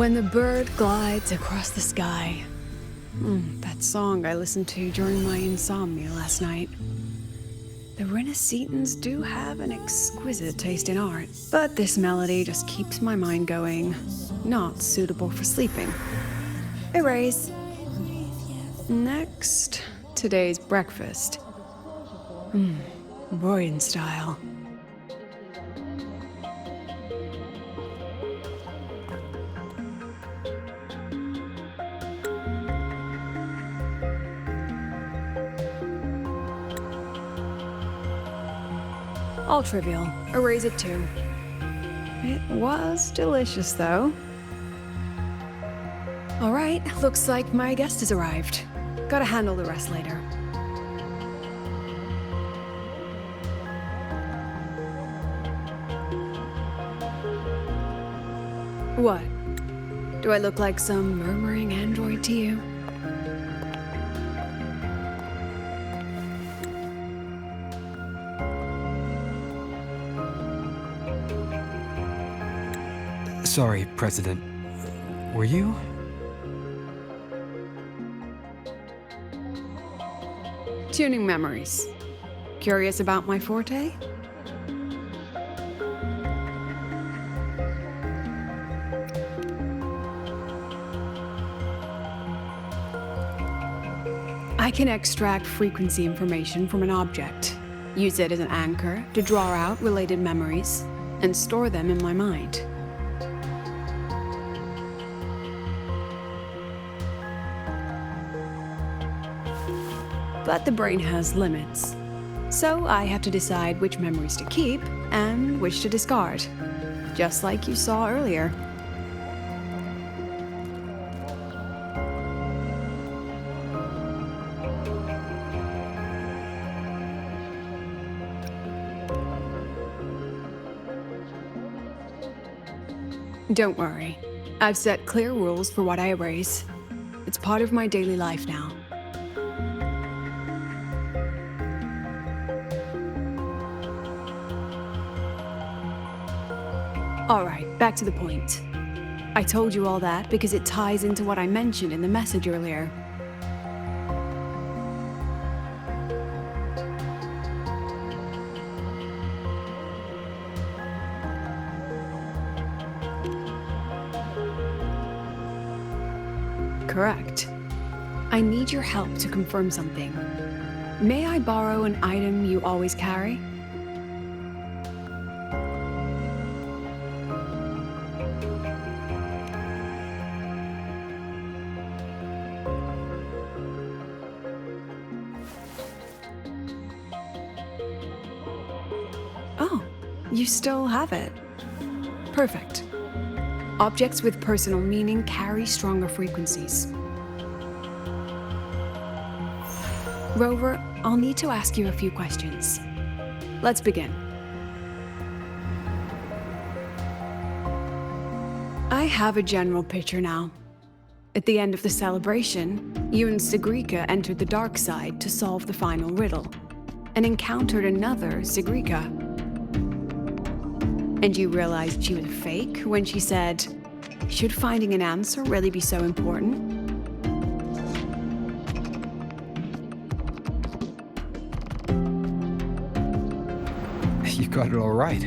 When the bird glides across the sky. That song I listened to during my insomnia last night. The Renaissance do have an exquisite taste in art, but this melody just keeps my mind going. Not suitable for sleeping. Erase. Next, today's breakfast. Boyan style. All trivial. Erase it too. It was delicious, though. All right, looks like my guest has arrived. Gotta handle the rest later. What? Do I look like some murmuring android to you? Sorry, President. Were you? Tuning memories. Curious about my forte? I can extract frequency information from an object, use it as an anchor to draw out related memories, and store them in my mind. But the brain has limits, so I have to decide which memories to keep and which to discard, just like you saw earlier. Don't worry, I've set clear rules for what I erase. It's part of my daily life now. Alright, back to the point. I told you all that because it ties into what I mentioned in the message earlier. Correct. I need your help to confirm something. May I borrow an item you always carry? Oh, you still have it. Perfect. Objects with personal meaning carry stronger frequencies. Rover, I'll need to ask you a few questions. Let's begin. I have a general picture now. At the end of the celebration, you and Segue entered the dark side to solve the final riddle, and encountered another Segue. And you realized she was fake when she said, "Should finding an answer really be so important?" You got it all right.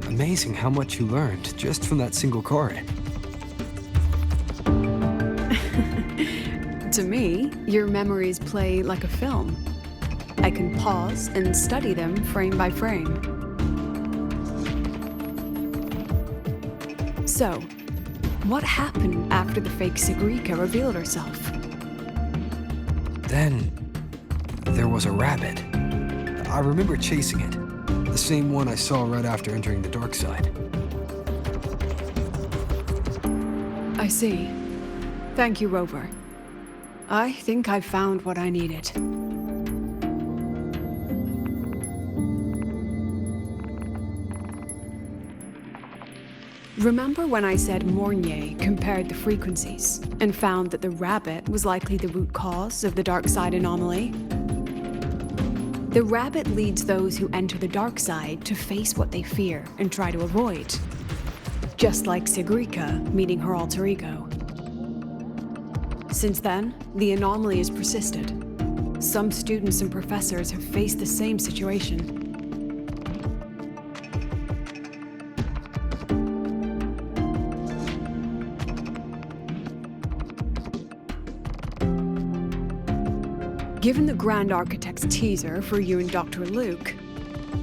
Amazing how much you learned just from that single card. To me, your memories play like a film. I can pause and study them frame by frame. So, what happened after the fake Segue revealed herself? Then, there was a rabbit. I remember chasing it. The same one I saw right after entering the dark side. I see. Thank you, Rover. I think I've found what I needed. Remember when I said Mornier compared the frequencies and found that the rabbit was likely the root cause of the dark side anomaly? The rabbit leads those who enter the dark side to face what they fear and try to avoid. just like Segue meeting her alter ego. Since then, the anomaly has persisted. Some students and professors have faced the same situation. Given the Grand Architect's teaser for you and Dr. Luke,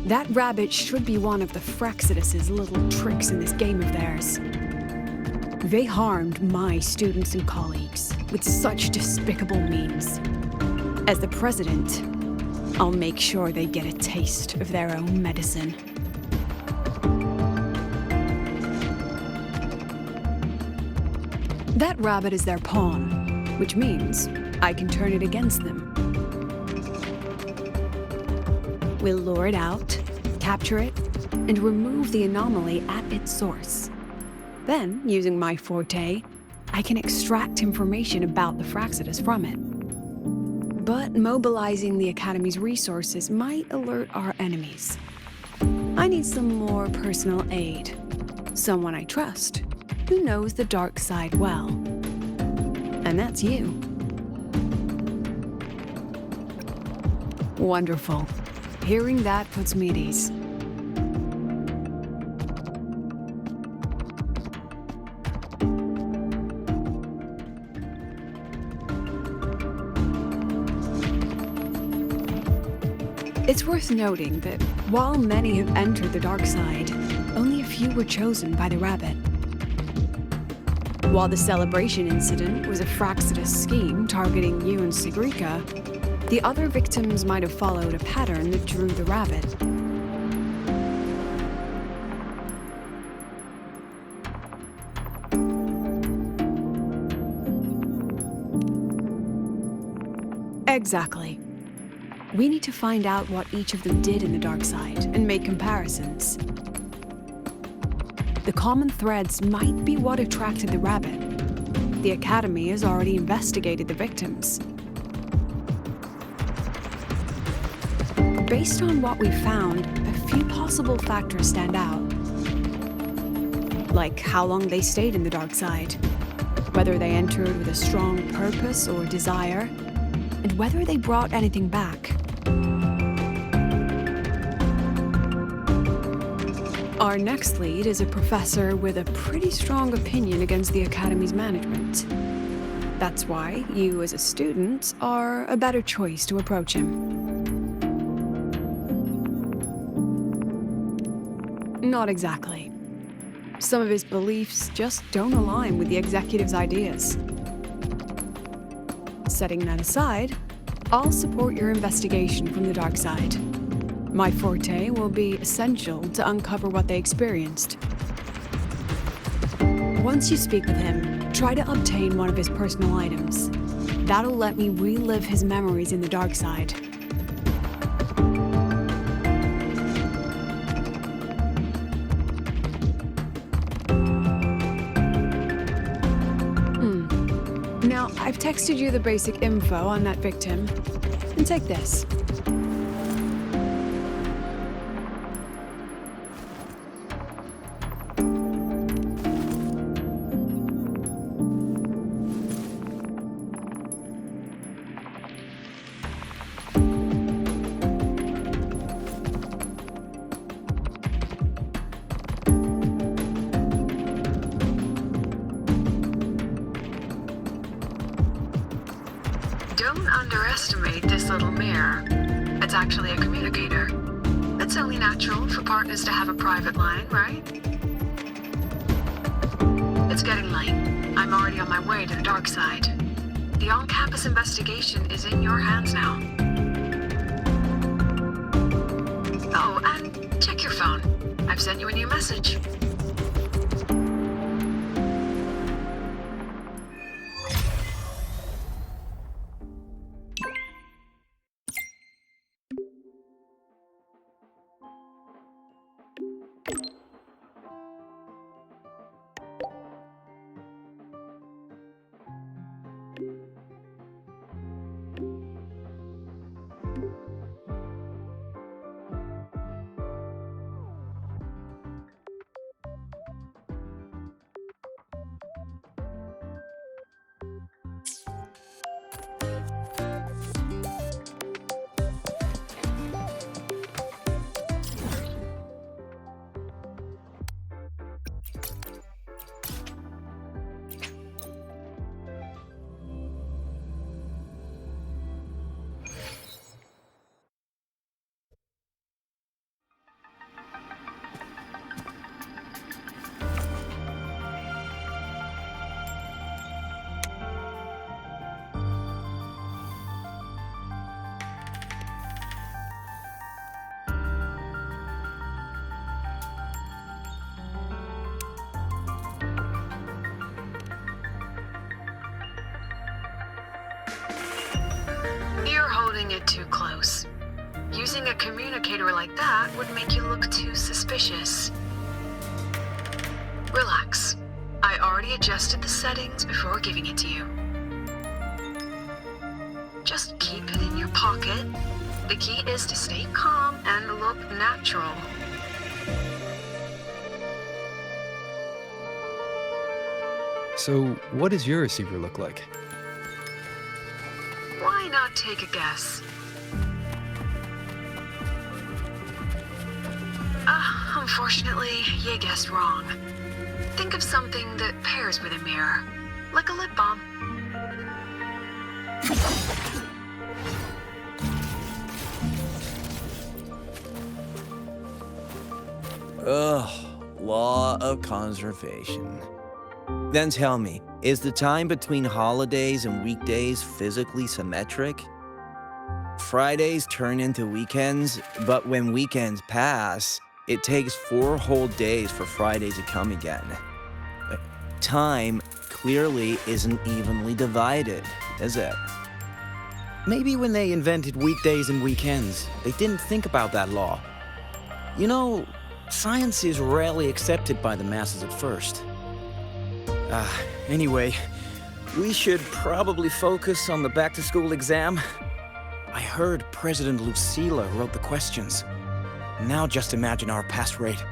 that rabbit should be one of the Fraxidus' little tricks in this game of theirs. They harmed my students and colleagues with such despicable means. As the president, I'll make sure they get a taste of their own medicine. That rabbit is their pawn, which means I can turn it against them. We'll lure it out, capture it, and remove the anomaly at its source. Then, using my forte, I can extract information about the Fraxidus from it. But mobilizing the Academy's resources might alert our enemies. I need some more personal aid. Someone I trust, who knows the dark side well. And that's you. Wonderful. Hearing that puts me at ease. It's worth noting that while many have entered the dark side, only a few were chosen by the rabbit. While the celebration incident was a Fraxidus scheme targeting you and Segue, the other victims might have followed a pattern that drew the rabbit. Exactly. We need to find out what each of them did in the dark side and make comparisons. The common threads might be what attracted the rabbit. The Academy has already investigated the victims. Based on what we found, a few possible factors stand out. Like how long they stayed in the dark side, whether they entered with a strong purpose or desire, and whether they brought anything back. Our next lead is a professor with a pretty strong opinion against the Academy's management. That's why you, as a student, are a better choice to approach him. Not exactly. Some of his beliefs just don't align with the executive's ideas. Setting that aside, I'll support your investigation from the dark side. My forte will be essential to uncover what they experienced. Once you speak with him, try to obtain one of his personal items. That'll let me relive his memories in the dark side. Now, I've texted you the basic info on that victim. And take this. Don't underestimate this little mirror. It's actually a communicator. It's only natural for partners to have a private line, right? It's getting late. I'm already on my way to the dark side. The on-campus investigation is in your hands now. Oh, and check your phone. I've sent you a new message. too close. Using a communicator like that would make you look too suspicious. Relax. I already adjusted the settings before giving it to you. Just keep it in your pocket. The key is to stay calm and look natural. So, what does your receiver look like? Why not take a guess? Unfortunately, you guessed wrong. Think of something that pairs with a mirror, like a lip balm. Ugh, law of conservation. Then tell me, is the time between holidays and weekdays physically symmetric? Fridays turn into weekends, but when weekends pass, it takes 4 whole days for Friday to come again. Time clearly isn't evenly divided, is it? Maybe when they invented weekdays and weekends, they didn't think about that law. You know, science is rarely accepted by the masses at first. Anyway, we should probably focus on the back-to-school exam. I heard President Lucilla wrote the questions. Now just imagine our pass rate.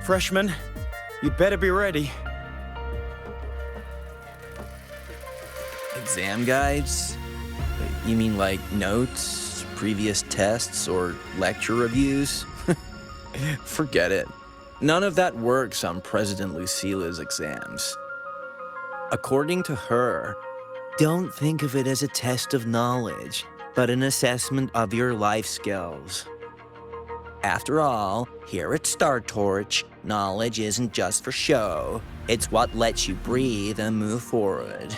Freshmen, you'd better be ready. Exam guides? You mean like notes, previous tests, or lecture reviews? Forget it. None of that works on President Lucilla's exams. According to her, don't think of it as a test of knowledge, but an assessment of your life skills. After all, here at Startorch, knowledge isn't just for show. It's what lets you breathe and move forward.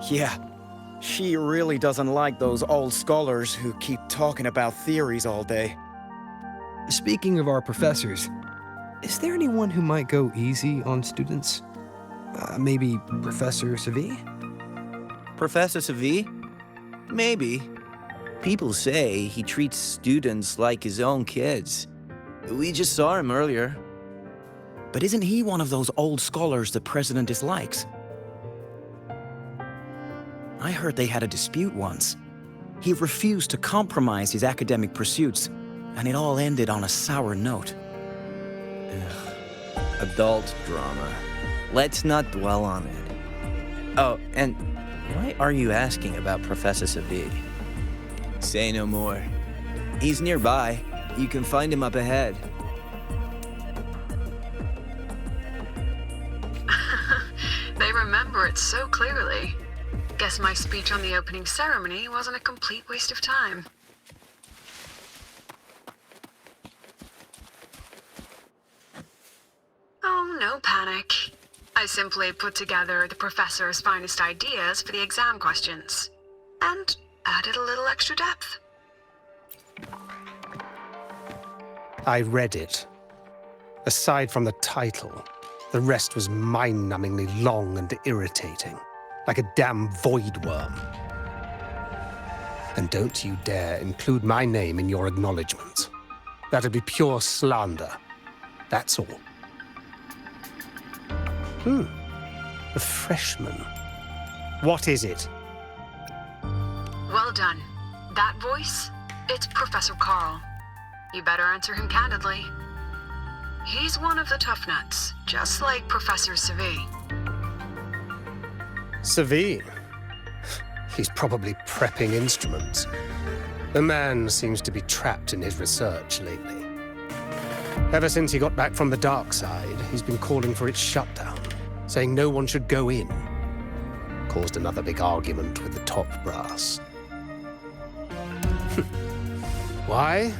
Yeah, she really doesn't like those old scholars who keep talking about theories all day. Speaking of our professors, is there anyone who might go easy on students? Maybe Professor Segue? Professor Segue? Maybe. People say he treats students like his own kids. We just saw him earlier. But isn't he one of those old scholars the president dislikes? I heard they had a dispute once. He refused to compromise his academic pursuits, and it all ended on a sour note. Ugh. Adult drama. Let's not dwell on it. Oh, and why are you asking about Professor Segue? Say no more. He's nearby. You can find him up ahead. They remember it so clearly. Guess my speech on the opening ceremony wasn't a complete waste of time. Oh, no panic. I simply put together the professor's finest ideas for the exam questions, and added a little extra depth. I read it. Aside from the title, the rest was mind-numbingly long and irritating, like a damn void worm. And don't you dare include my name in your acknowledgements. That'd be pure slander. That's all. The freshman. What is it? Well done. That voice? It's Professor Carl. You better answer him candidly. He's one of the tough nuts, just like Professor Segue. Segue? He's probably prepping instruments. The man seems to be trapped in his research lately. Ever since he got back from the dark side, he's been calling for its shutdown, saying no one should go in. Caused another big argument with the top brass. Why?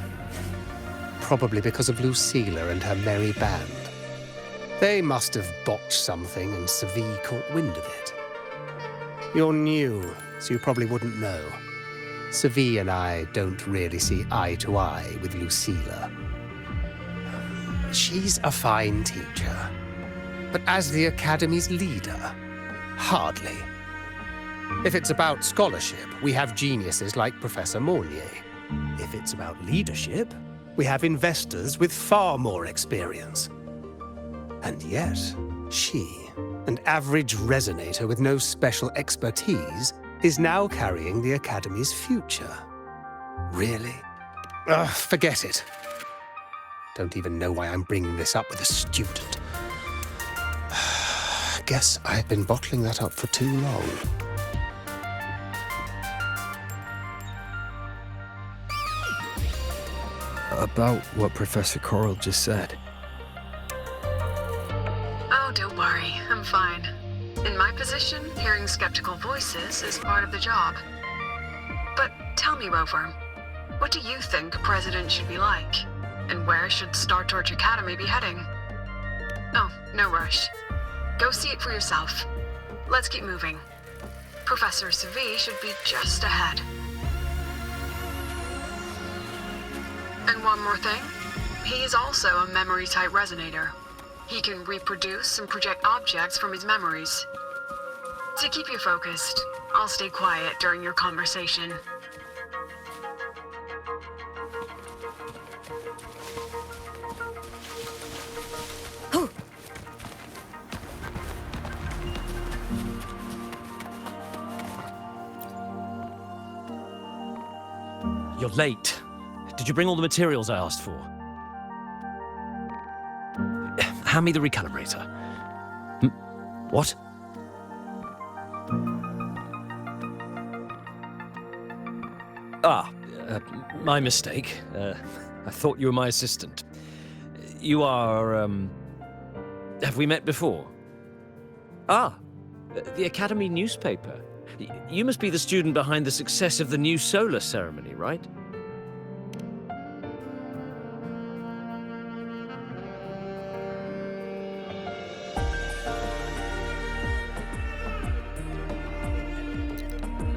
Probably because of Lucilla and her merry band. They must have botched something and Segue caught wind of it. You're new, so you probably wouldn't know. Segue and I don't really see eye to eye with Lucilla. She's a fine teacher, but as the Academy's leader, hardly. If it's about scholarship, we have geniuses like Professor Mornier. If it's about leadership, we have investors with far more experience. And yet, she, an average resonator with no special expertise, is now carrying the Academy's future. Really? Ugh, forget it. Don't even know why I'm bringing this up with a student. Guess I've been bottling that up for too long. About what Professor Carl just said. Oh, don't worry. I'm fine. In my position, hearing skeptical voices is part of the job. But tell me, Rover, what do you think a president should be like? And where should Startorch Academy be heading? Oh, no rush. Go see it for yourself. Let's keep moving. Professor Segue should be just ahead. And one more thing. He is also a memory-type resonator. He can reproduce and project objects from his memories. To keep you focused, I'll stay quiet during your conversation. You're late. Did you bring all the materials I asked for? Hand me the recalibrator. What? My mistake. I thought you were my assistant. You are, Have we met before? The Academy newspaper. You must be the student behind the success of the new solar ceremony, right?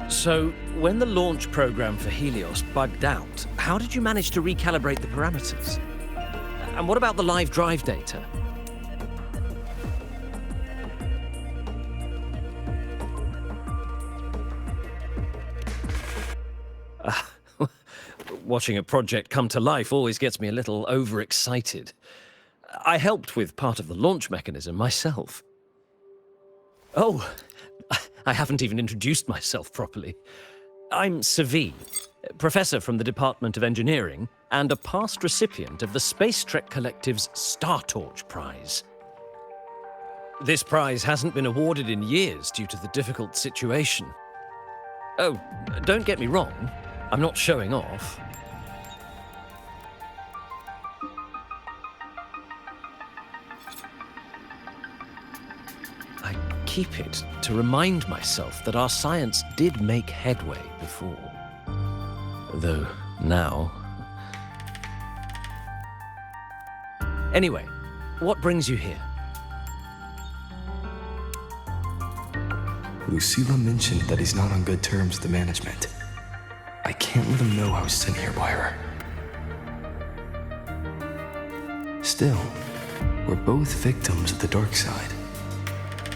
So, when the launch program for Helios bugged out, how did you manage to recalibrate the parameters? And what about the live drive data? Watching a project come to life always gets me a little overexcited. I helped with part of the launch mechanism myself. Oh, I haven't even introduced myself properly. I'm Segue, professor from the Department of Engineering and a past recipient of the Space Trek Collective's Startorch Prize. This prize hasn't been awarded in years due to the difficult situation. Oh, don't get me wrong, I'm not showing off. I keep it to remind myself that our science did make headway before. Though now... Anyway, what brings you here? Lucilla mentioned that he's not on good terms with the management. I can't let him know I was sent here by her. Still, we're both victims of the dark side.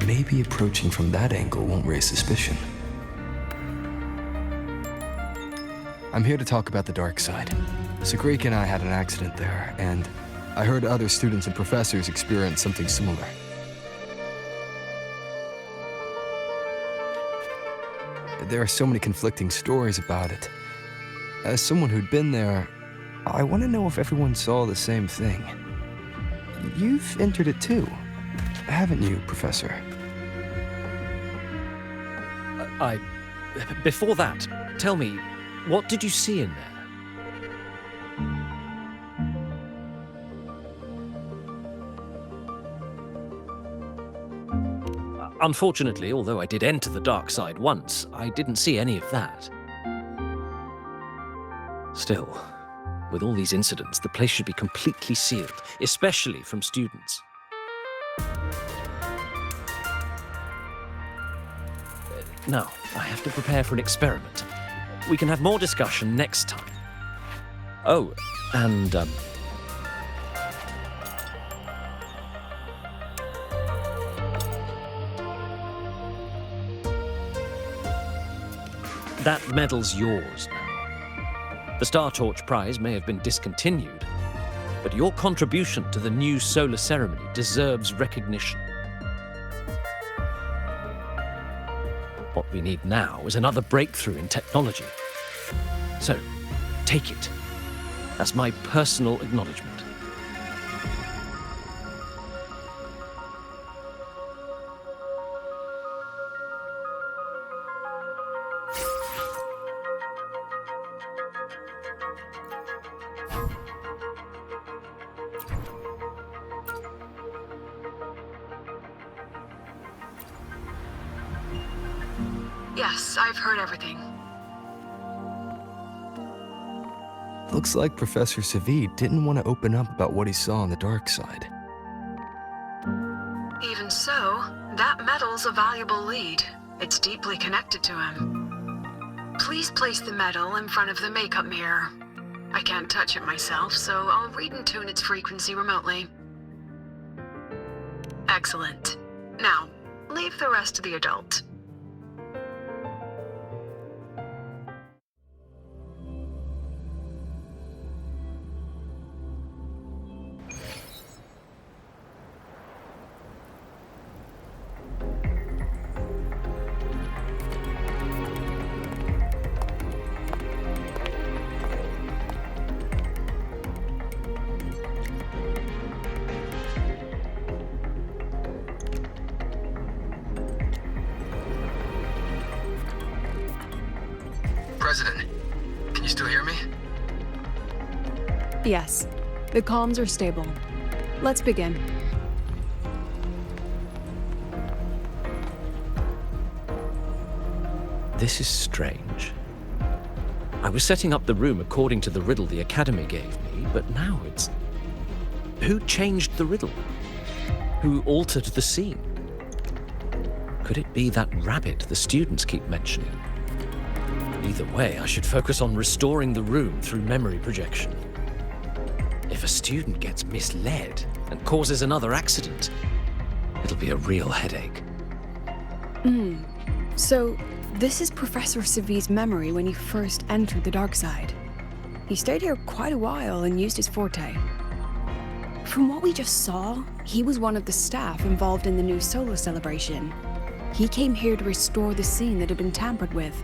Maybe approaching from that angle won't raise suspicion. I'm here to talk about the dark side. Segue and I had an accident there, and I heard other students and professors experience something similar. There are so many conflicting stories about it. As someone who'd been there, I want to know if everyone saw the same thing. You've entered it too, haven't you, Professor? Before that, tell me, what did you see in there? Unfortunately, although I did enter the dark side once, I didn't see any of that. Still, with all these incidents, the place should be completely sealed, especially from students. Now, I have to prepare for an experiment. We can have more discussion next time. Oh, and, That medal's yours now. The Startorch prize may have been discontinued, but your contribution to the new solar ceremony deserves recognition. What we need now is another breakthrough in technology. So, take it as my personal acknowledgement. Yes, I've heard everything. Looks like Professor Segue didn't want to open up about what he saw on the dark side. Even so, that medal's a valuable lead. It's deeply connected to him. Please place the medal in front of the makeup mirror. I can't touch it myself, so I'll read and tune its frequency remotely. Excellent. Now, leave the rest to the adult. President, can you still hear me? Yes, the comms are stable. Let's begin. This is strange. I was setting up the room according to the riddle the Academy gave me, but now it's... Who changed the riddle? Who altered the scene? Could it be that rabbit the students keep mentioning? Either way, I should focus on restoring the room through memory projection. If a student gets misled and causes another accident, it'll be a real headache. So, this is Professor Segue's memory when he first entered the dark side. He stayed here quite a while and used his forte. From what we just saw, he was one of the staff involved in the new solar celebration. He came here to restore the scene that had been tampered with.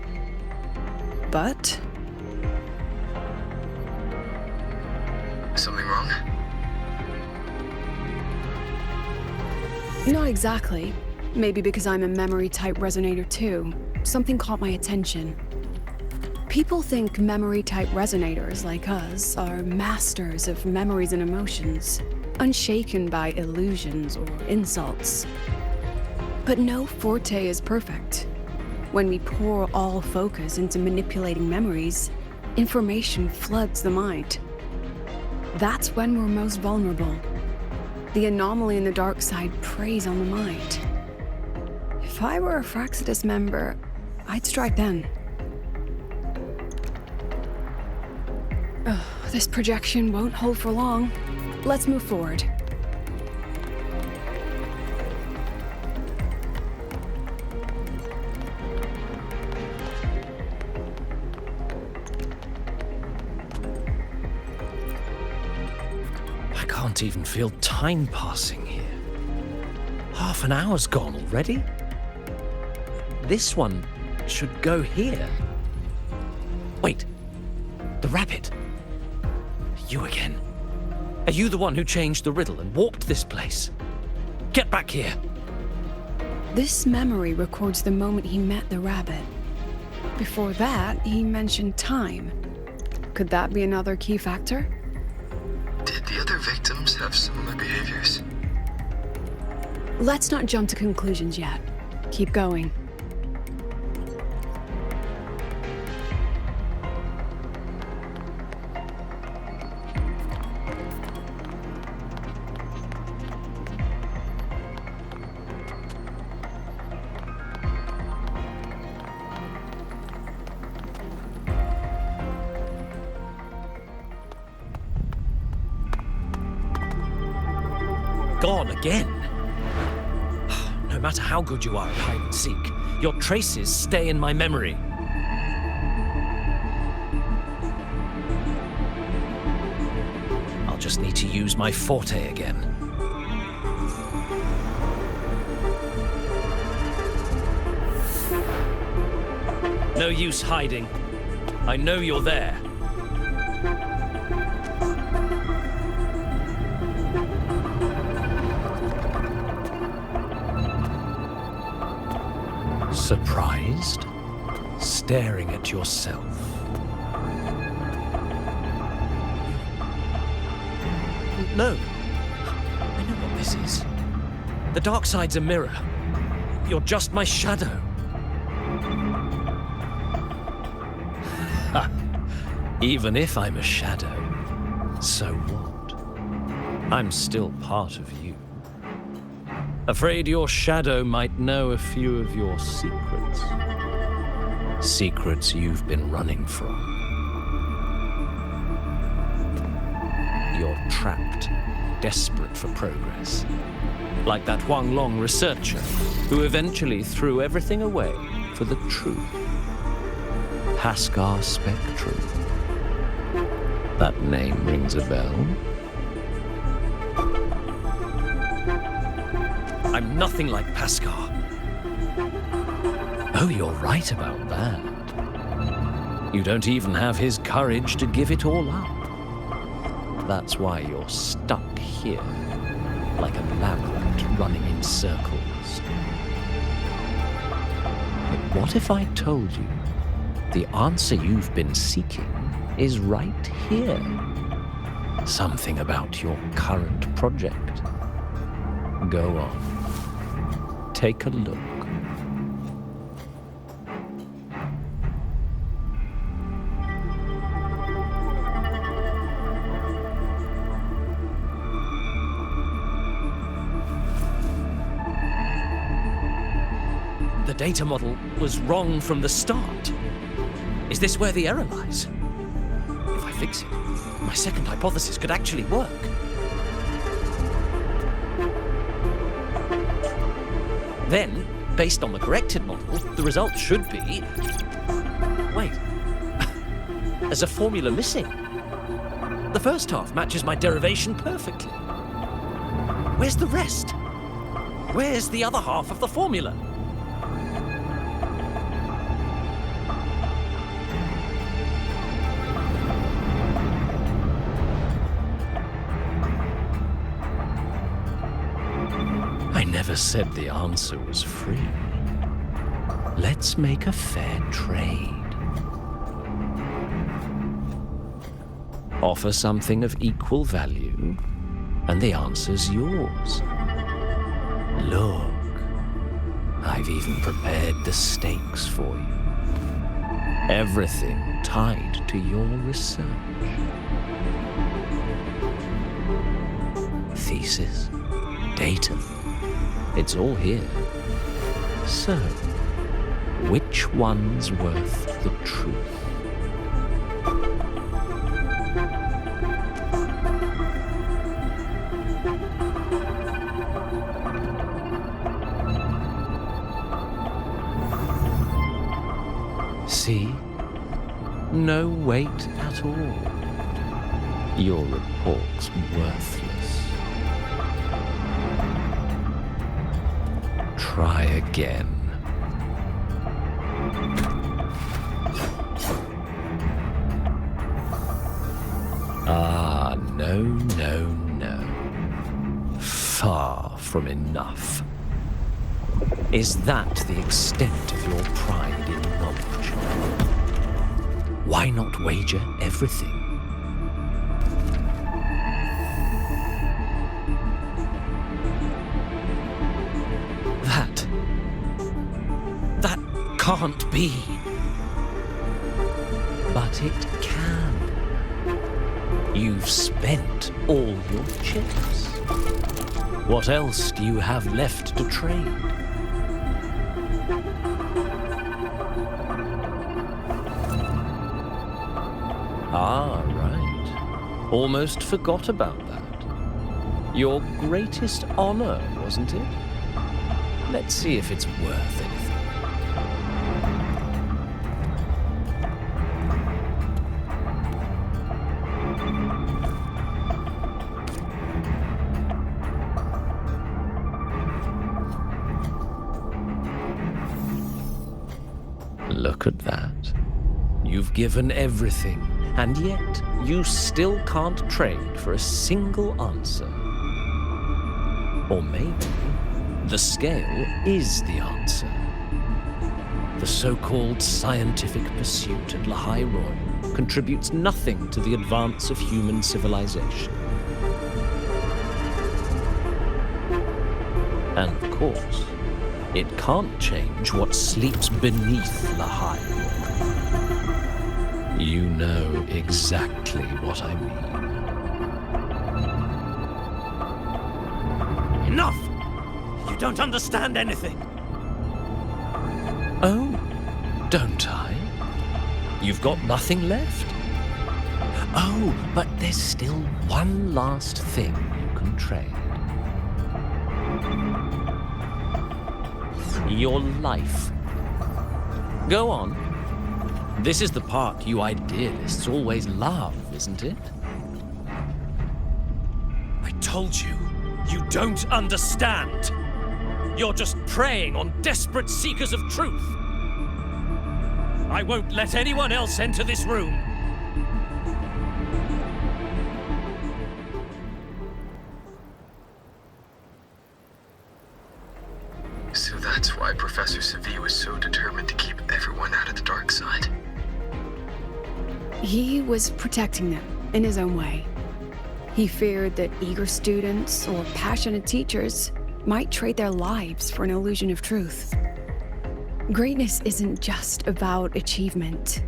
But... Something wrong? not exactly. Maybe because I'm a memory-type resonator too. Something caught my attention. People think memory-type resonators like us are masters of memories and emotions, unshaken by illusions or insults. But no forte is perfect. When we pour all focus into manipulating memories, information floods the mind. That's when we're most vulnerable. The anomaly in the dark side preys on the mind. If I were a Fraxidus member, I'd strike then. This projection won't hold for long. Let's move forward. I can't even feel time passing here. Half an hour's gone already? This one should go here. Wait, the rabbit. You again. Are you the one who changed the riddle and warped this place? Get back here. This memory records the moment he met the rabbit. Before that, he mentioned time. Could that be another key factor? Did the other victims have similar behaviors? Let's not jump to conclusions yet. Keep going. Gone again. No matter how good you are at hide and seek, your traces stay in my memory. just need to use my forte again. No use hiding. I know you're there. Surprised? Staring at yourself. No. I know what this is. The dark side's a mirror. You're just my shadow. Ha! Even if I'm a shadow, so what? I'm still part of you. Afraid your shadow might know a few of your secrets. Secrets you've been running from. You're trapped, desperate for progress. Like that Huang Long researcher who eventually threw everything away for the truth. Haskar Spectrum. That name rings a bell. I'm nothing like Paskar. Oh, you're right about that. You don't even have his courage to give it all up. That's why you're stuck here, like a labyrinth running in circles. But what if I told you the answer you've been seeking is right here? Something about your current project. Go on. Take a look. The data model was wrong from the start. Is this where the error lies? If I fix it, my second hypothesis could actually work. Then, based on the corrected model, the result should be... Wait. There's a formula missing. The first half matches my derivation perfectly. Where's the rest? Where's the other half of the formula? I never said the answer was free. Let's make a fair trade. Offer something of equal value, and the answer's yours. Look, I've even prepared the stakes for you. Everything tied to your research. Thesis, data, it's all here. So, which one's worth the truth? See? No weight at all. Your report's worthless. Try again. Ah, no, no, no. Far from enough. Is that the extent of your pride in knowledge? Why not wager everything? That can't be. But it can. You've spent all your chips. What else do you have left to trade? Ah, right. Almost forgot about that. Your greatest honor, wasn't it? Let's see if it's worth anything. that. You've given everything, and yet you still can't trade for a single answer. Or maybe the scale is the answer. The so-called scientific pursuit at Lahai Royal contributes nothing to the advance of human civilization. And of course, it can't change what sleeps beneath Lahai Royal. You know exactly what I mean. Enough! You don't understand anything. Oh, don't I? You've got nothing left? Oh, but there's still one last thing you can trade. Your life. Go on. This is the part you idealists always love, isn't it? I told you, you don't understand. You're just preying on desperate seekers of truth. I won't let anyone else enter this room. So that's why Professor Segue was so determined to keep everyone out of the dark side. He was protecting them in his own way. He feared that eager students or passionate teachers might trade their lives for an illusion of truth. Greatness isn't just about achievement.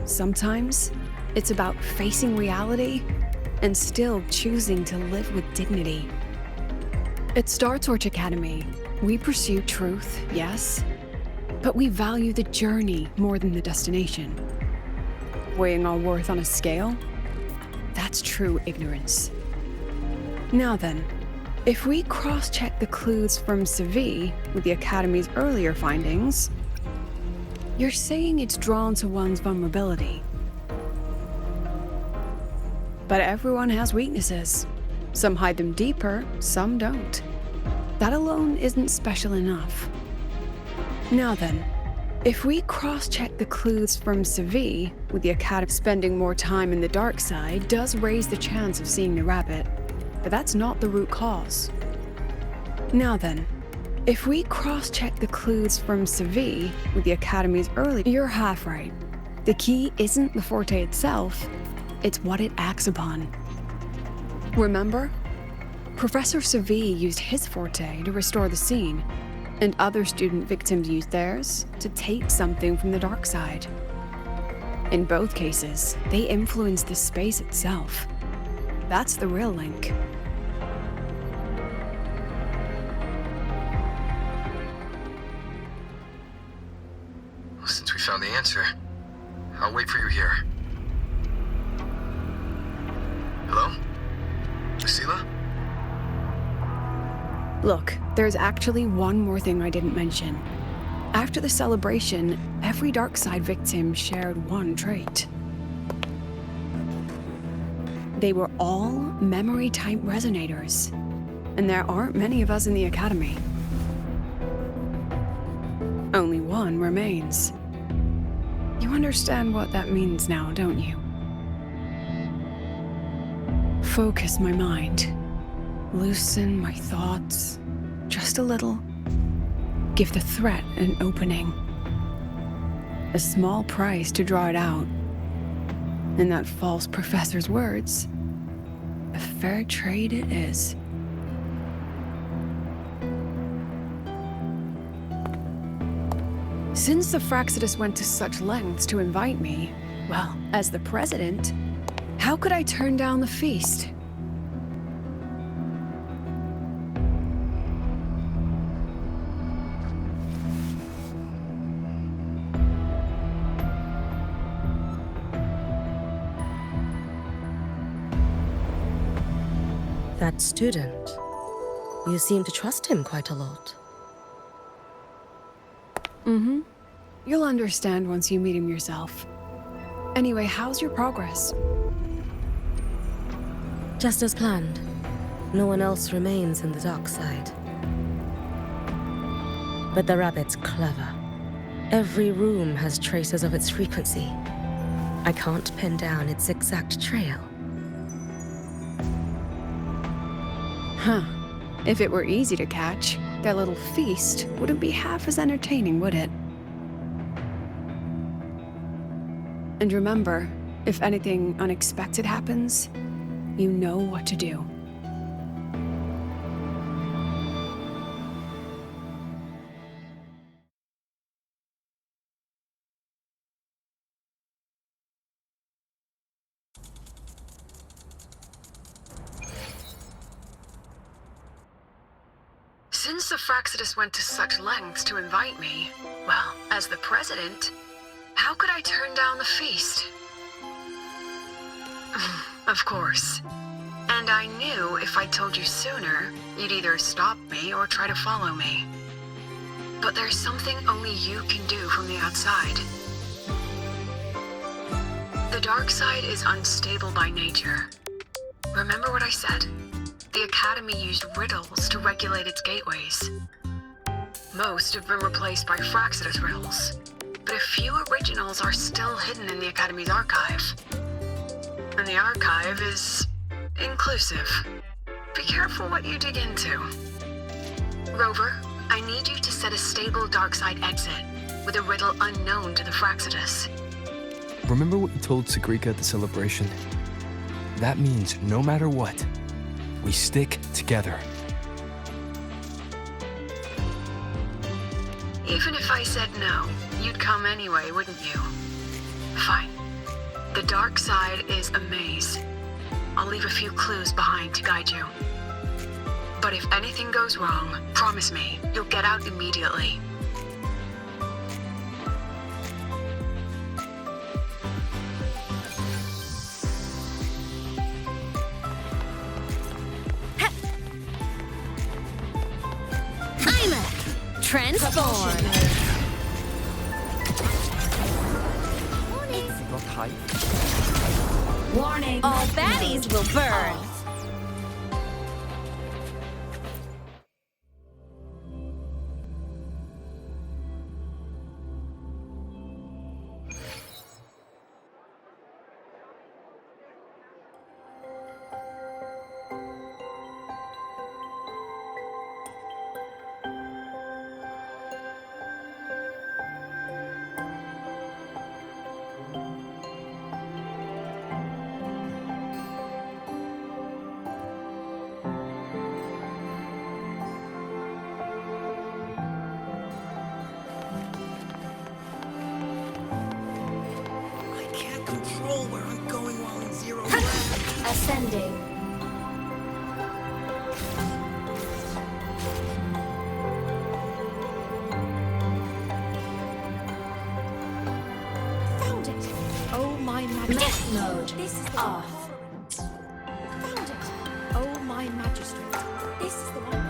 Sometimes it's about facing reality and still choosing to live with dignity. At Startorch Academy, we pursue truth, yes, but we value the journey more than the destination. Weighing our worth on a scale? That's true ignorance. Now then, if we cross-check the clues from Segue with the Academy's earlier findings, you're saying it's drawn to one's vulnerability. But everyone has weaknesses. Some hide them deeper, some don't. That alone isn't special enough. Now then, if we cross-check the clues from Segue with the Academy, spending more time in the dark side does raise the chance of seeing the rabbit, but that's not the root cause. Now then, if we cross-check the clues from Segue with the Academy's early... You're half right. The key isn't the forte itself, it's what it acts upon. Remember? Professor Segue used his forte to restore the scene, and other student victims used theirs to take something from the dark side. In both cases, they influenced the space itself. That's the real link. Since we found the answer, I'll wait for you here. Hello? Lucilla? Look, there's actually one more thing I didn't mention. After the celebration, every dark side victim shared one trait. They were all memory-type resonators, and there aren't many of us in the Academy. Only one remains. You understand what that means now, don't you? Focus my mind. Loosen my thoughts. Just a little. Give the threat an opening. A small price to draw it out. In that false professor's words, a fair trade it is. Since the Fraxidus went to such lengths to invite me, well, as the president, how could I turn down the feast? That student, you seem to trust him quite a lot. Mm-hmm. You'll understand once you meet him yourself. Anyway, how's your progress? Just as planned. No one else remains in the dark side. But the rabbit's clever. Every room has traces of its frequency. I can't pin down its exact trail. Huh. If it were easy to catch, that little feast wouldn't be half as entertaining, would it? And remember, if anything unexpected happens, you know what to do. Since the Fraxidus went to such lengths to invite me, well, as the president, how could I turn down the feast? Of course. And I knew if I told you sooner, you'd either stop me or try to follow me. But there's something only you can do from the outside. The dark side is unstable by nature. Remember what I said? The Academy used riddles to regulate its gateways. Most have been replaced by Fraxidus riddles, but a few originals are still hidden in the Academy's archive. And the archive is inclusive. Be careful what you dig into. Rover, I need you to set a stable dark side exit with a riddle unknown to the Fraxidus. Remember what you told Segue at the celebration? That means no matter what, we stick together. Even if I said no, you'd come anyway, wouldn't you? Fine. The dark side is a maze. I'll leave a few clues behind to guide you. But if anything goes wrong, promise me, you'll get out immediately. Transform! Warning! All baddies will burn! Ascending. Found it. Oh my magistrate. Mode. This is off. Found it. Oh my magistrate. This is the one.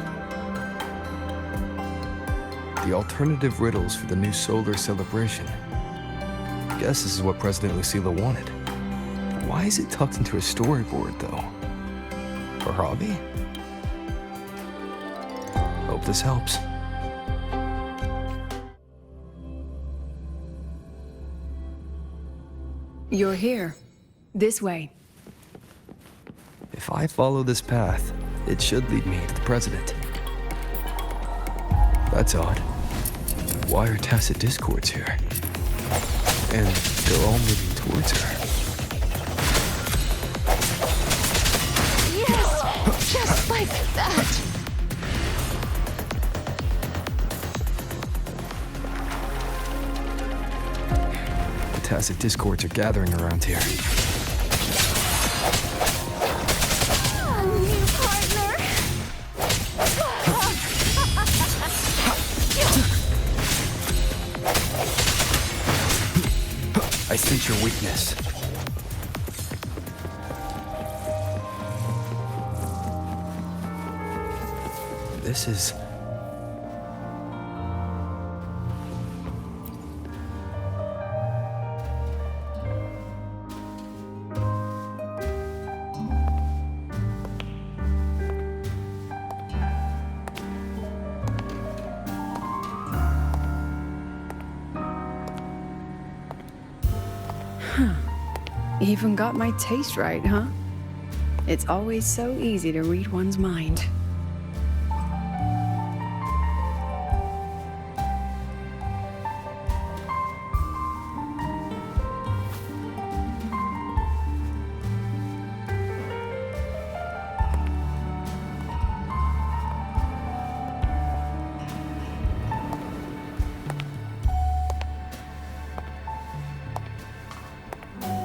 The alternative riddles for the new solar celebration. Guess this is what President Lucilla wanted. Why is it tucked into a storyboard, though? For hobby? Hope this helps. You're here. This way. If I follow this path, it should lead me to the president. That's odd. Why are tacit discords here? And they're all moving towards her. Just like that. The tacit discords are gathering around here. New partner. I sense your weakness. This is... Even got my taste right, huh? It's always so easy to read one's mind.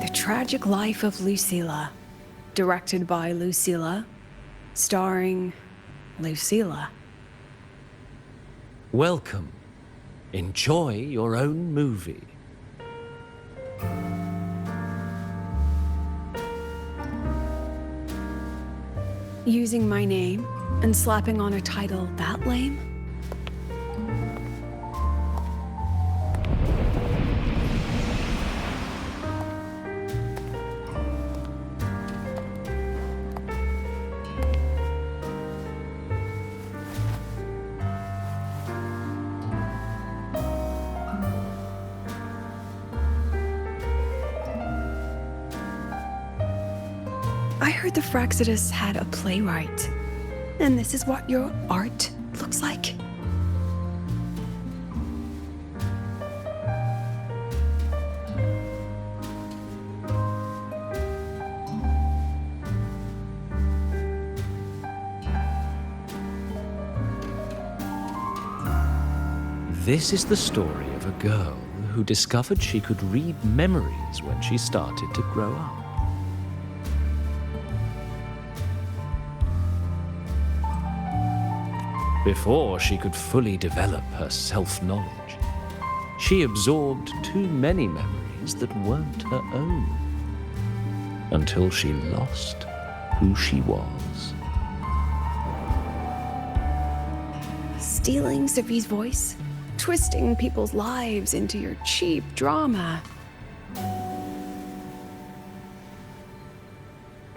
The Tragic Life of Lucilla, directed by Lucilla, starring Lucilla. Welcome. Enjoy your own movie. Using my name and slapping on a title that lame? I heard the Fraxidus had a playwright. And this is what your art looks like? This is the story of a girl who discovered she could read memories when she started to grow up. Before she could fully develop her self-knowledge, she absorbed too many memories that weren't her own, until she lost who she was. Stealing Sophie's voice? Twisting people's lives into your cheap drama.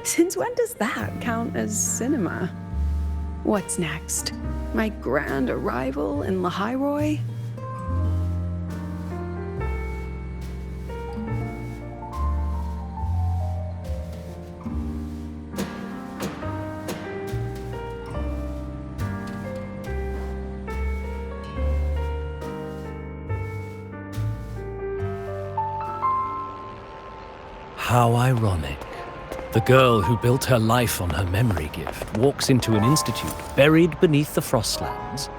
Since when does that count as cinema? What's next? My grand arrival in Lahiroy? How ironic. The girl who built her life on her memory gift walks into an institute buried beneath the Frostlands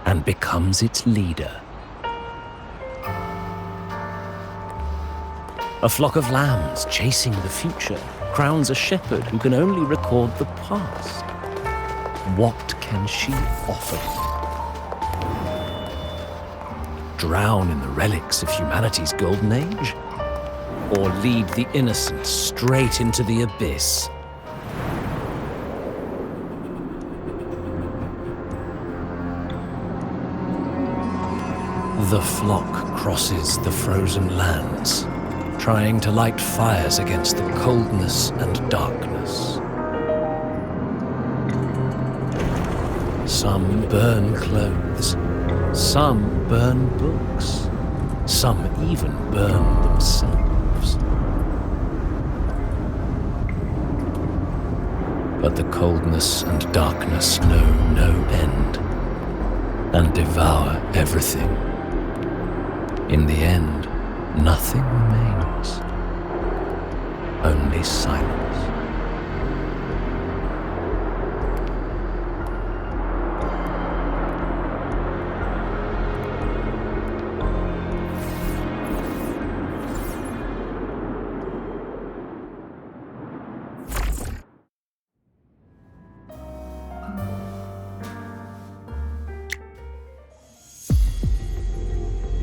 and becomes its leader. A flock of lambs chasing the future crowns a shepherd who can only record the past. What can she offer? Drown in the relics of humanity's golden age? Or lead the innocent straight into the abyss? The flock crosses the frozen lands, trying to light fires against the coldness and darkness. Some burn clothes, some burn books, some even burn themselves. But the coldness and darkness know no end, and devour everything. In the end, nothing remains, only silence.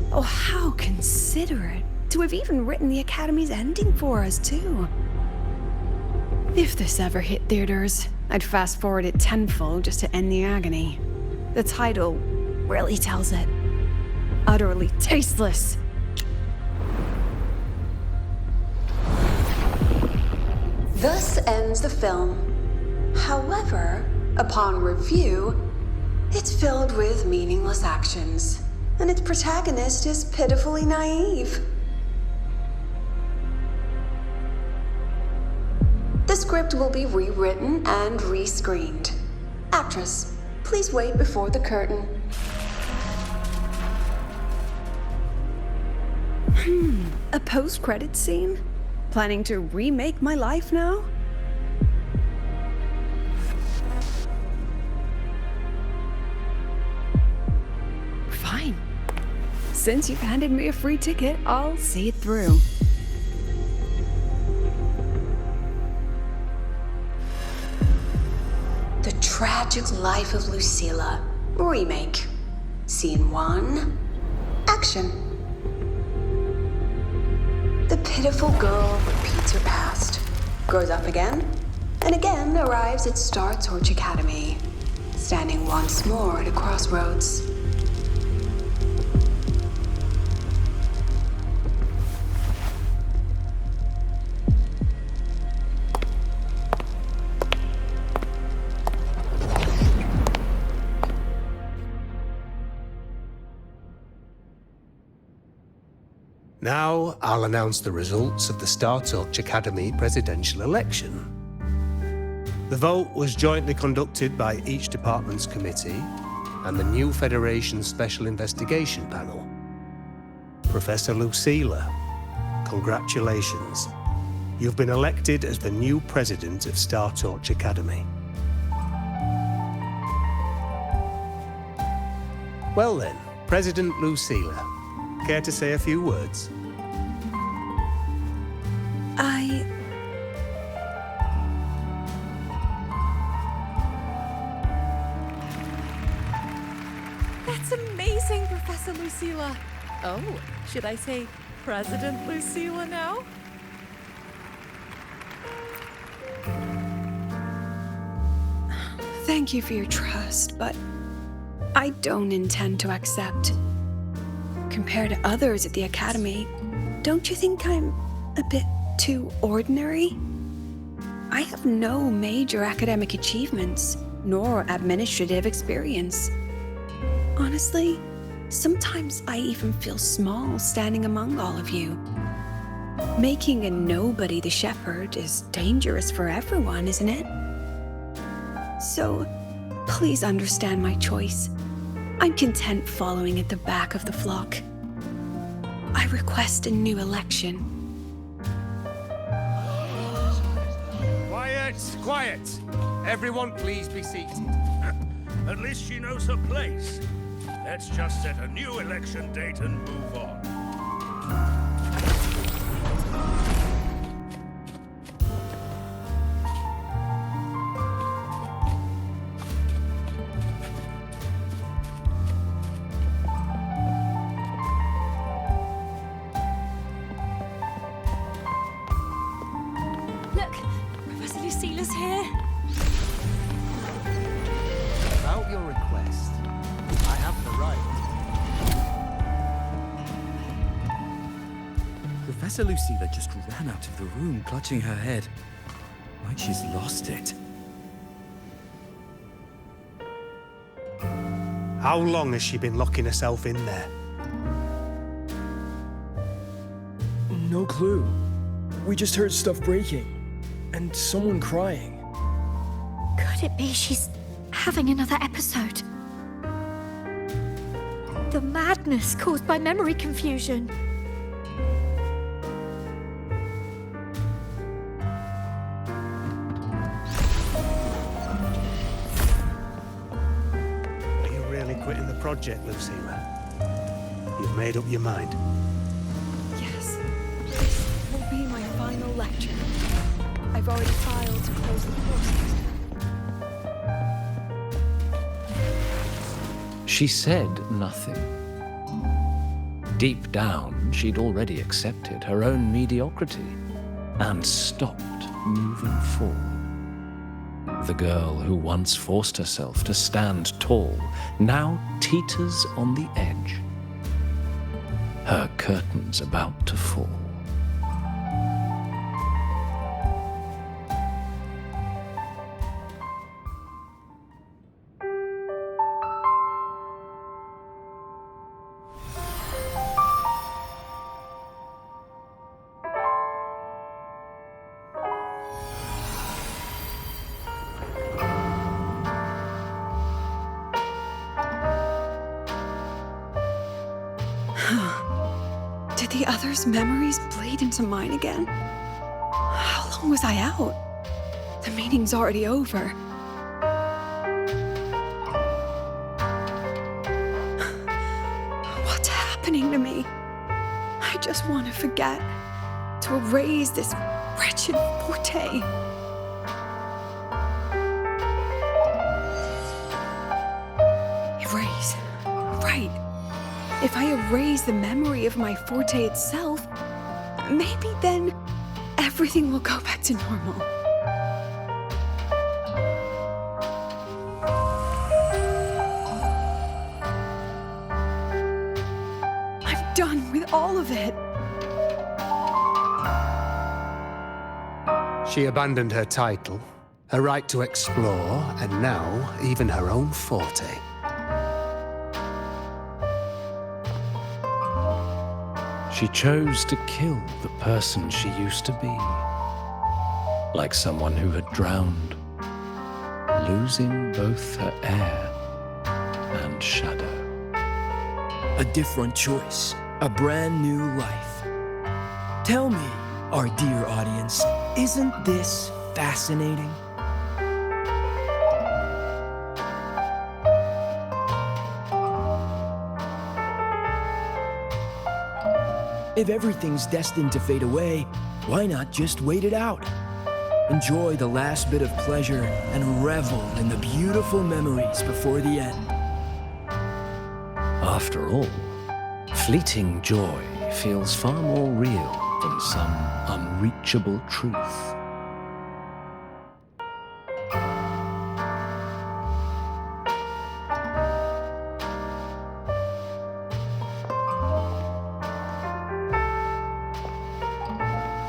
Oh, how considerate to have even written the Academy's ending for us, too. If this ever hit theaters, I'd fast forward it tenfold just to end the agony. The title really tells it. Utterly tasteless. Thus ends the film. However, upon review, it's filled with meaningless actions, and its protagonist is pitifully naive. script will be rewritten and rescreened. Actress, please wait before the curtain. A post-credit scene? Planning to remake my life now? Fine. Since you've handed me a free ticket, I'll see it through. The Tragic Life of Lucilla. Remake. Scene 1. Action. The pitiful girl repeats her past, grows up again, and again arrives at Startorch Academy, standing once more at a crossroads. Now, I'll announce the results of the Startorch Academy presidential election. The vote was jointly conducted by each department's committee and the new Federation's Special Investigation Panel. Professor Lucilla, congratulations. You've been elected as the new president of Startorch Academy. Well then, President Lucilla, care to say a few words? That's amazing, Professor Lucilla. Oh, should I say President Lucilla now? Thank you for your trust, but I don't intend to accept. Compared to others at the Academy, don't you think I'm a bit too ordinary? I have no major academic achievements, nor administrative experience. Honestly, sometimes I even feel small standing among all of you. Making a nobody the shepherd is dangerous for everyone, isn't it? So, please understand my choice. I'm content following at the back of the flock. I request a new election. Quiet, quiet. Everyone please be seated. At least she knows her place. Let's just set a new election date and move on. Look, Professor Lucilla's here. About your request, I have the right. Professor Lucilla just ran out of the room, clutching her head. Like she's lost it. How long has she been locking herself in there? No clue. We just heard stuff breaking. And someone crying. Could it be she's having another episode? The madness caused by memory confusion. Are you really quitting the project, Lucilla? You've made up your mind. Yes, this will be my final lecture. I've already filed to close the courses. She said nothing. Deep down, she'd already accepted her own mediocrity and stopped moving forward. The girl who once forced herself to stand tall now teeters on the edge. Her curtain's about to fall. others' memories bleed into mine again? How long was I out? The meeting's already over. What's happening to me? I just want to forget, to erase this wretched forte. Erase. Right. If I erase the memory of my forte itself, maybe then everything will go back to normal. I'm done with all of it. She abandoned her title, her right to explore, and now even her own forte. She chose to kill the person she used to be. Like someone who had drowned, losing both her air and shadow. A different choice, a brand new life. Tell me, our dear audience, isn't this fascinating? If everything's destined to fade away, why not just wait it out? Enjoy the last bit of pleasure and revel in the beautiful memories before the end. After all, fleeting joy feels far more real than some unreachable truth.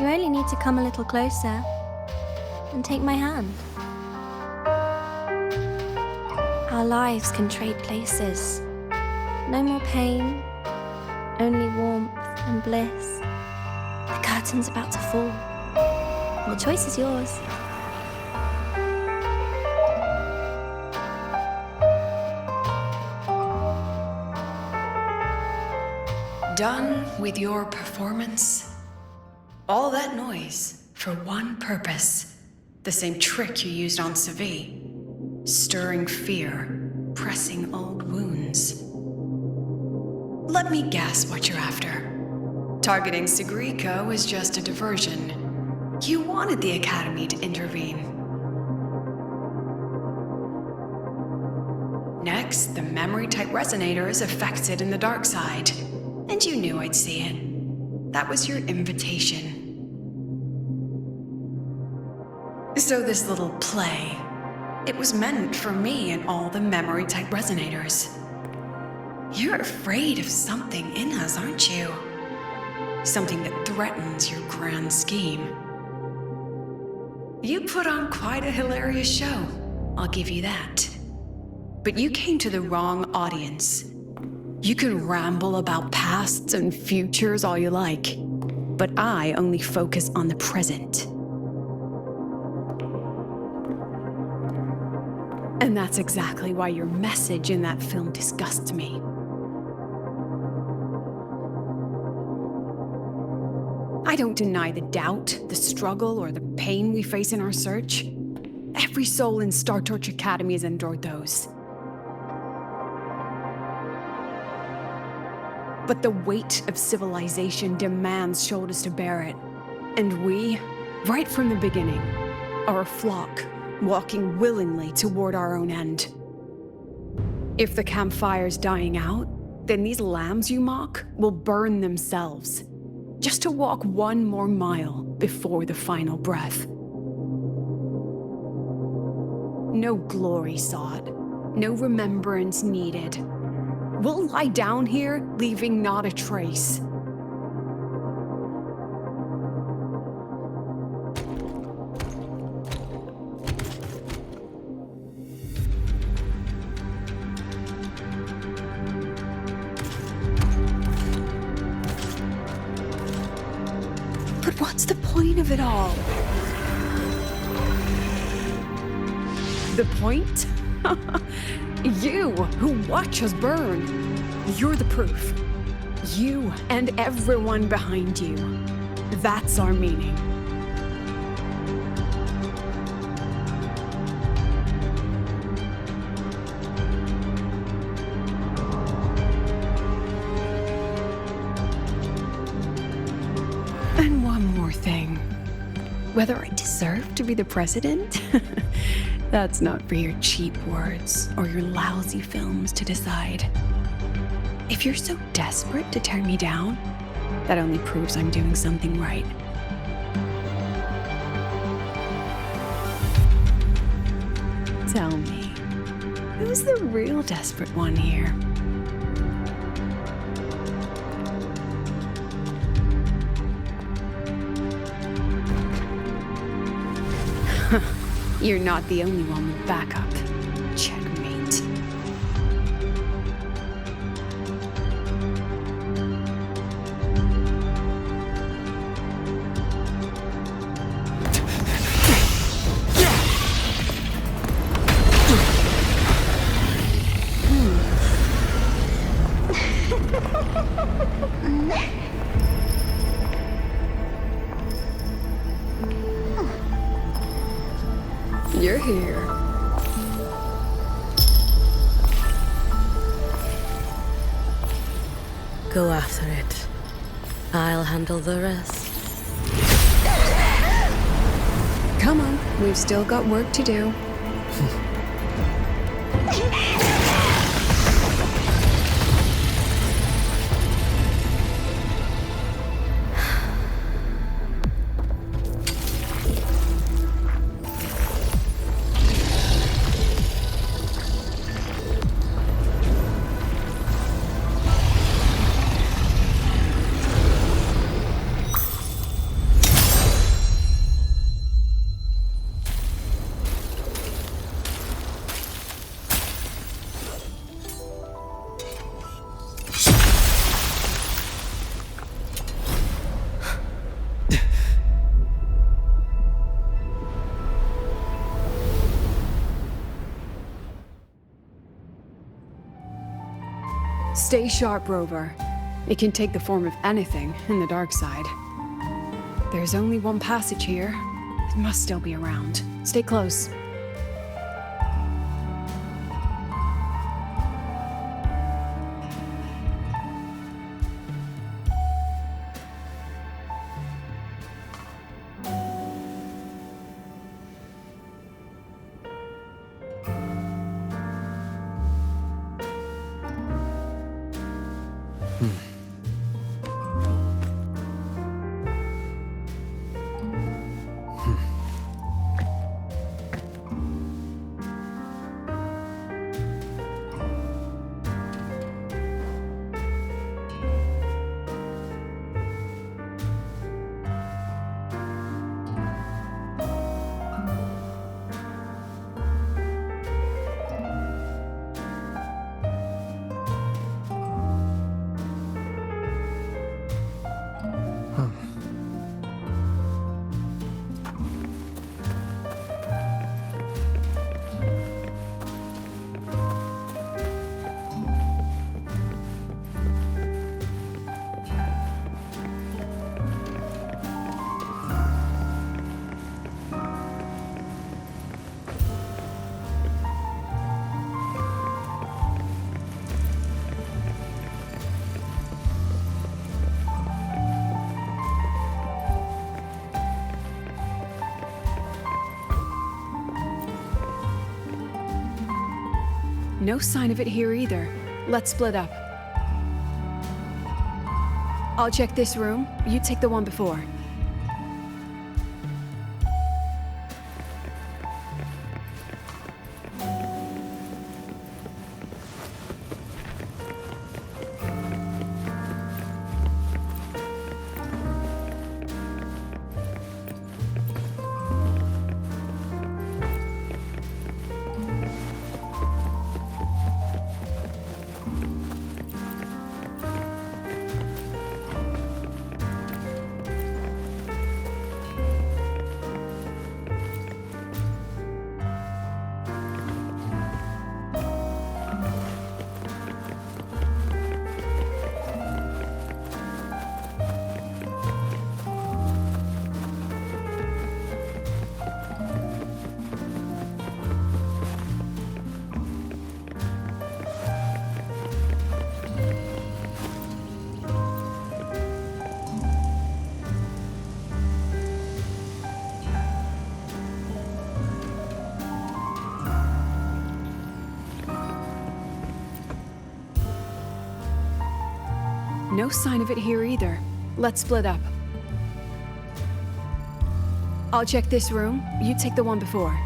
You only need to come a little closer and take my hand. Our lives can trade places. No more pain, only warmth and bliss. The curtain's about to fall. The choice is yours. Done with your performance? All that noise for one purpose. The same trick you used on Segue. Stirring fear, pressing old wounds. Let me guess what you're after. Targeting Segrika was just a diversion. You wanted the Academy to intervene. Next, the memory-type resonator is affected in the dark side. And you knew I'd see it. That was your invitation. So this little play, it was meant for me and all the memory-type resonators. You're afraid of something in us, aren't you? Something that threatens your grand scheme. You put on quite a hilarious show, I'll give you that. But you came to the wrong audience. You can ramble about pasts and futures all you like, but I only focus on the present. And that's exactly why your message in that film disgusts me. I don't deny the doubt, the struggle, or the pain we face in our search. Every soul in Startorch Academy has endured those. But the weight of civilization demands shoulders to bear it. And we, right from the beginning, are a flock, walking willingly toward our own end. If the campfire's dying out, then these lambs you mock will burn themselves, just to walk one more mile before the final breath. No glory sought, no remembrance needed. We'll lie down here, leaving not a trace. But what's the point of it all? The point? You, who watch us burn. You're the proof. You and everyone behind you. That's our meaning. And one more thing. Whether I deserve to be the president? That's not for your cheap words or your lousy films to decide. If you're so desperate to tear me down, that only proves I'm doing something right. Tell me, who's the real desperate one here? You're not the only one with backup. Checkmate. You're here. Go after it. I'll handle the rest. Come on, we've still got work to do. Stay sharp, Rover. It can take the form of anything in the dark side. There's only one passage here. It must still be around. Stay close. No sign of it here either. Let's split up. I'll check this room. You take the one before. No sign of it here either. Let's split up. I'll check this room. You take the one before.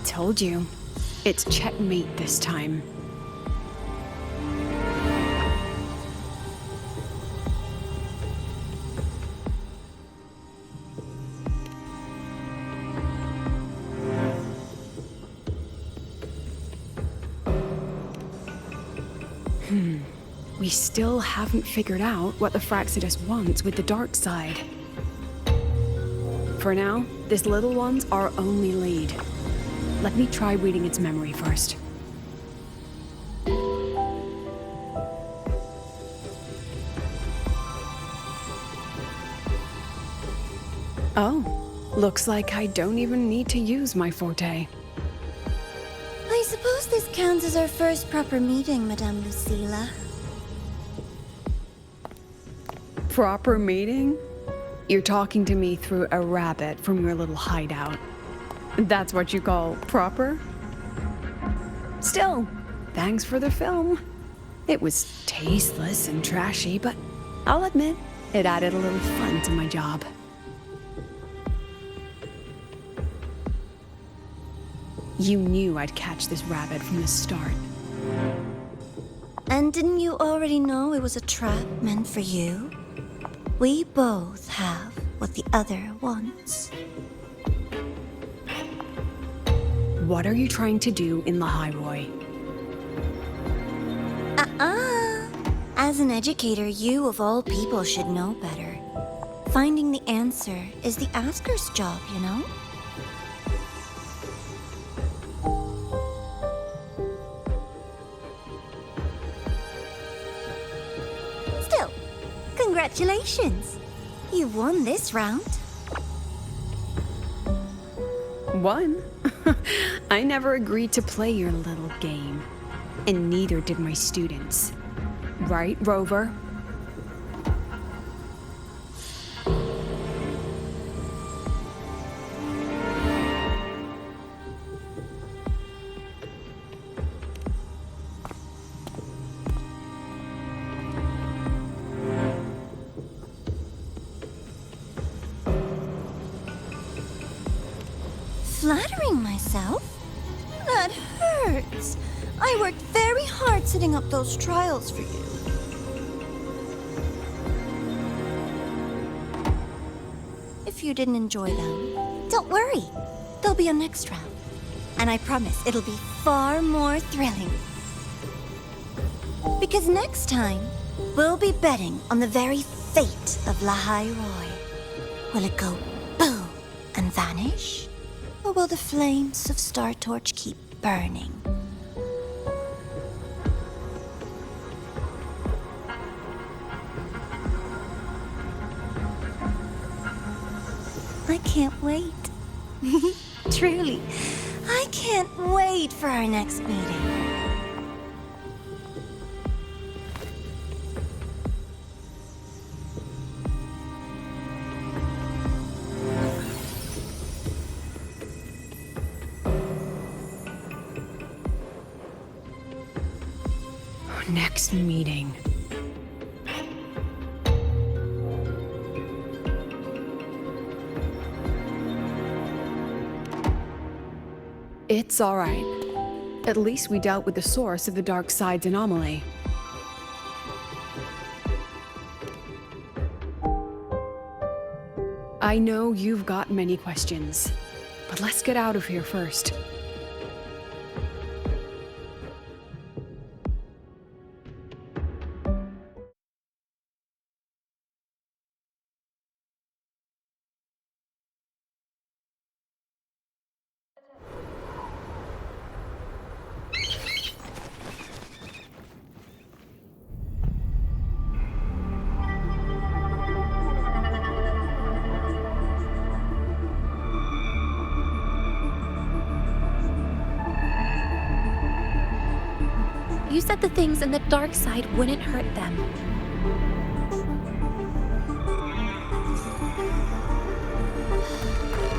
Told you. It's checkmate this time. We still haven't figured out what the Fraxidus wants with the dark side. For now, this little one's our only lead. Let me try reading its memory first. Oh, looks like I don't even need to use my forte. I suppose this counts as our first proper meeting, Madame Lucilla. Proper meeting? You're talking to me through a rabbit from your little hideout. That's what you call proper? Still, thanks for the film. It was tasteless and trashy, but I'll admit, it added a little fun to my job. You knew I'd catch this rabbit from the start. And didn't you already know it was a trap meant for you? We both have what the other wants. What are you trying to do in the Highroy? As an educator, you of all people should know better. Finding the answer is the asker's job, you know? Still, congratulations. You won this round. Won? I never agreed to play your little game. And neither did my students. Right, Rover? Flattering myself? That hurts. I worked very hard setting up those trials for you. If you didn't enjoy them, don't worry. There'll be a next round. And I promise it'll be far more thrilling. Because next time, we'll be betting on the very fate of La Highroy. Will it go boom and vanish? Or will the flames of Startorch keep burning? I can't wait. Truly, I can't wait for our next meeting. Next meeting. It's all right. At least we dealt with the source of the dark side's anomaly. I know you've got many questions, but let's get out of here first. said the things in the dark side wouldn't hurt them.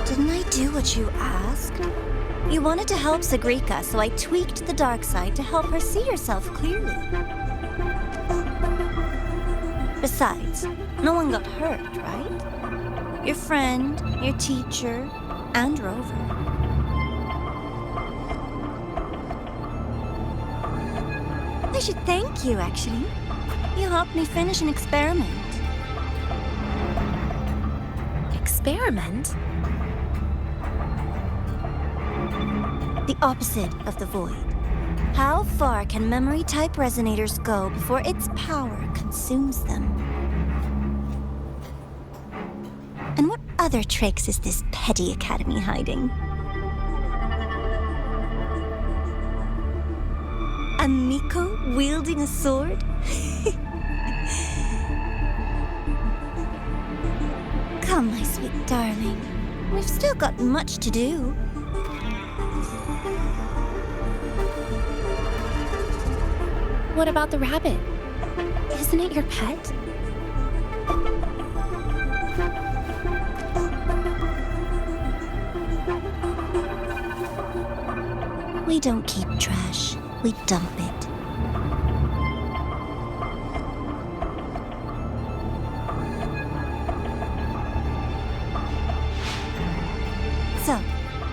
Didn't I do what you asked? You wanted to help Sagrika, so I tweaked the dark side to help her see herself clearly. Besides, no one got hurt, right? Your friend, your teacher, and Rover. I should thank you, actually. You helped me finish an experiment. Experiment? The opposite of the void. How far can memory-type resonators go before its power consumes them? And what other tricks is this petty academy hiding? A Miko wielding a sword? Come, my sweet darling. We've still got much to do. What about the rabbit? Isn't it your pet? We don't keep trash, we dump it. So,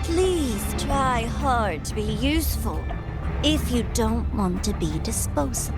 please try hard to be useful if you don't want to be disposable.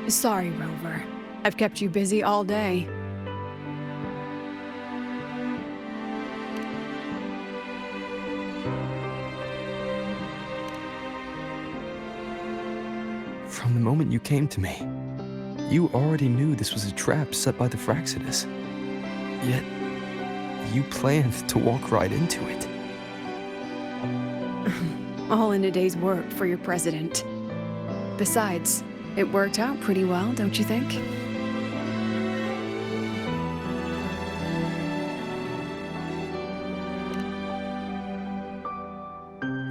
Sorry, Rover. I've kept you busy all day. From the moment you came to me, you already knew this was a trap set by the Fraxidus. Yet, you planned to walk right into it. All in a day's work for your president. Besides, it worked out pretty well, don't you think?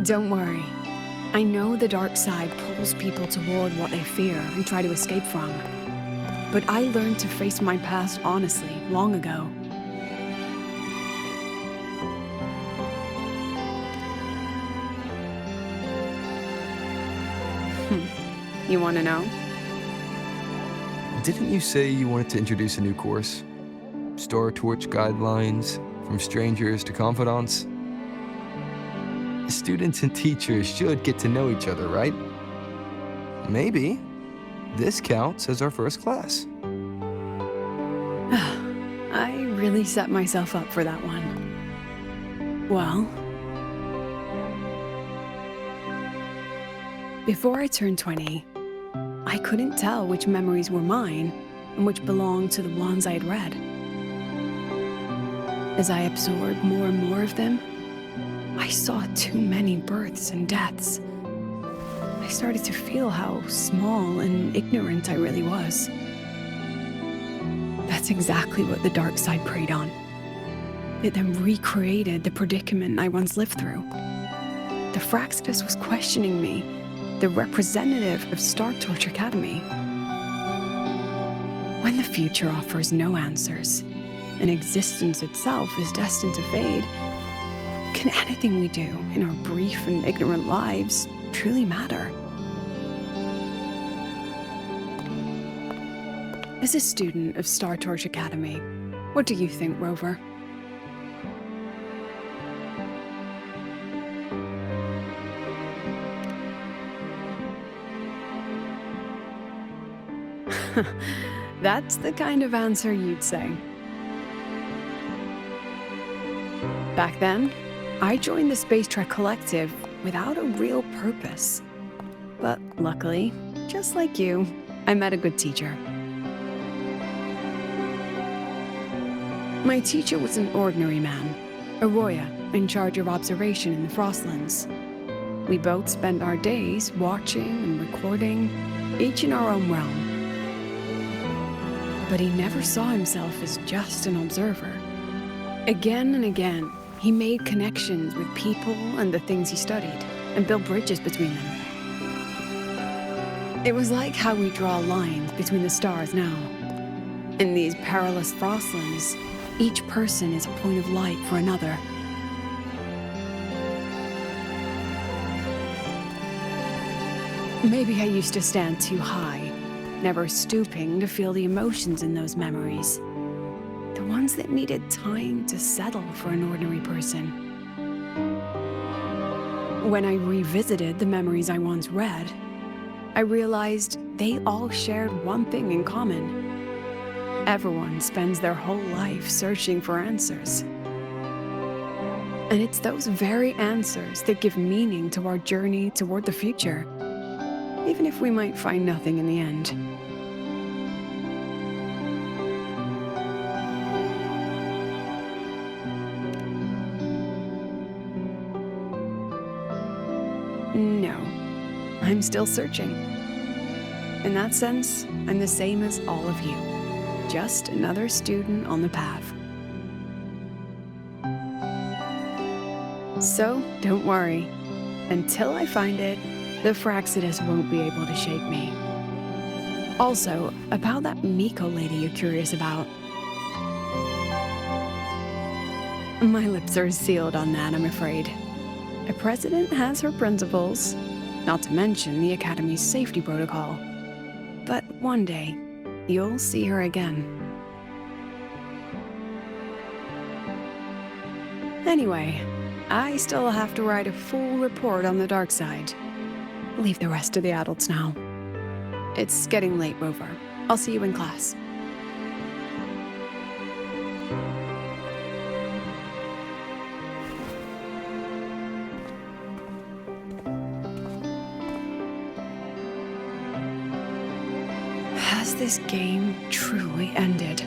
Don't worry. I know the dark side pulls people toward what they fear and try to escape from. But I learned to face my past honestly long ago. You want to know? Didn't you say you wanted to introduce a new course? Startorch guidelines, from strangers to confidants? Students and teachers should get to know each other, right? Maybe this counts as our first class. I really set myself up for that one. Well, before I turned 20, I couldn't tell which memories were mine and which belonged to the ones I had read. As I absorbed more and more of them, I saw too many births and deaths. I started to feel how small and ignorant I really was. That's exactly what the dark side preyed on. It then recreated the predicament I once lived through. The Fraxidus was questioning me, the representative of Startorch Academy. When the future offers no answers, and existence itself is destined to fade, can anything we do in our brief and ignorant lives truly matter? As a student of Startorch Academy, what do you think, Rover? That's the kind of answer you'd say. Back then, I joined the Space Trek Collective without a real purpose. But luckily, just like you, I met a good teacher. My teacher was an ordinary man, Arroya, in charge of observation in the Frostlands. We both spent our days watching and recording, each in our own realm. But he never saw himself as just an observer. Again and again, he made connections with people and the things he studied, and built bridges between them. It was like how we draw lines between the stars now. In these perilous Frostlands, each person is a point of light for another. Maybe I used to stand too high, never stooping to feel the emotions in those memories. The ones that needed time to settle for an ordinary person. When I revisited the memories I once read, I realized they all shared one thing in common. Everyone spends their whole life searching for answers. And it's those very answers that give meaning to our journey toward the future, even if we might find nothing in the end. No, I'm still searching. In that sense, I'm the same as all of you. Just another student on the path. So, don't worry. Until I find it, the Fraxidus won't be able to shake me. Also, about that Miko lady you're curious about. My lips are sealed on that, I'm afraid. A president has her principles, not to mention the Academy's safety protocol. But one day, you'll see her again. Anyway, I still have to write a full report on the dark side. Leave the rest to the adults now. It's getting late, Rover. I'll see you in class. Has this game truly ended?